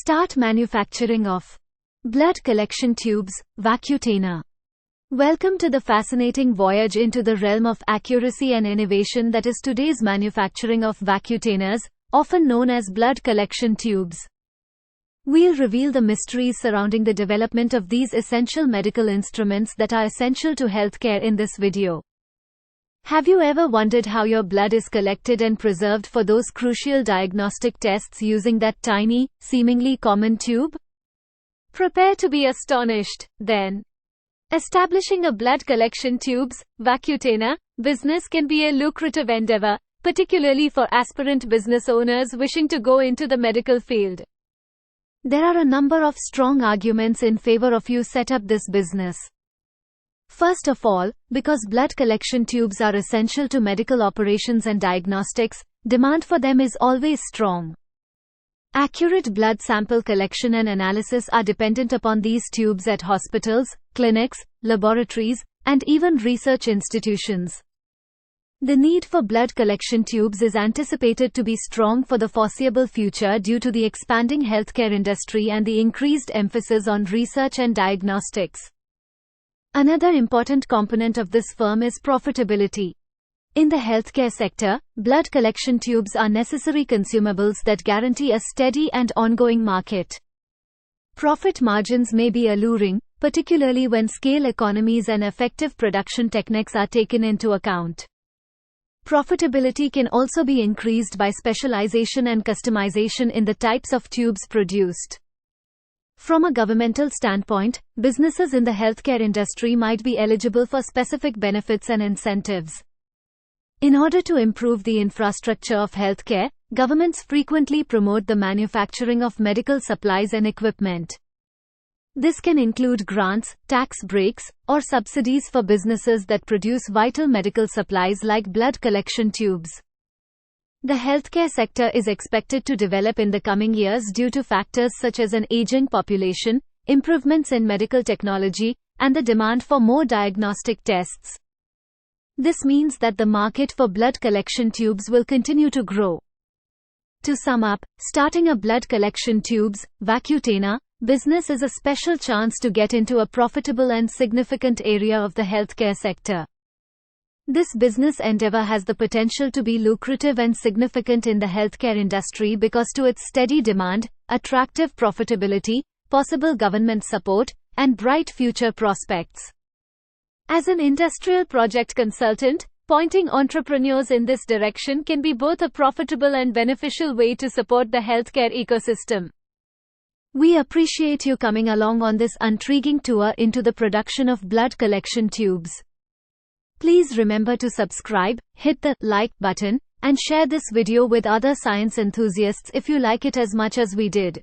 Start manufacturing of blood collection tubes, Vacutainer. Welcome to the fascinating voyage into the realm of accuracy and innovation that is today's manufacturing of Vacutainers, often known as blood collection tubes. We'll reveal the mysteries surrounding the development of these essential medical instruments that are essential to healthcare in this video. Have you ever wondered how your blood is collected and preserved for those crucial diagnostic tests using that tiny, seemingly common tube? Prepare to be astonished, then. Establishing a blood collection tubes, Vacutainer, business can be a lucrative endeavor, particularly for aspirant business owners wishing to go into the medical field. There are a number of strong arguments in favor of you set up this business. First of all, because blood collection tubes are essential to medical operations and diagnostics, demand for them is always strong. Accurate blood sample collection and analysis are dependent upon these tubes at hospitals, clinics, laboratories, and even research institutions. The need for blood collection tubes is anticipated to be strong for the foreseeable future due to the expanding healthcare industry and the increased emphasis on research and diagnostics. Another important component of this firm is profitability. In the healthcare sector, blood collection tubes are necessary consumables that guarantee a steady and ongoing market. Profit margins may be alluring, particularly when scale economies and effective production techniques are taken into account. Profitability can also be increased by specialization and customization in the types of tubes produced. From a governmental standpoint, businesses in the healthcare industry might be eligible for specific benefits and incentives. In order to improve the infrastructure of healthcare, governments frequently promote the manufacturing of medical supplies and equipment. This can include grants, tax breaks, or subsidies for businesses that produce vital medical supplies like blood collection tubes. The healthcare sector is expected to develop in the coming years due to factors such as an aging population, improvements in medical technology, and the demand for more diagnostic tests. This means that the market for blood collection tubes will continue to grow. To sum up, starting a blood collection tubes, Vacutainer, business is a special chance to get into a profitable and significant area of the healthcare sector. This business endeavor has the potential to be lucrative and significant in the healthcare industry because to its steady demand, attractive profitability, possible government support, and bright future prospects. As an industrial project consultant, pointing entrepreneurs in this direction can be both a profitable and beneficial way to support the healthcare ecosystem. We appreciate you coming along on this intriguing tour into the production of blood collection tubes. Please remember to subscribe, hit the like button, and share this video with other science enthusiasts if you like it as much as we did.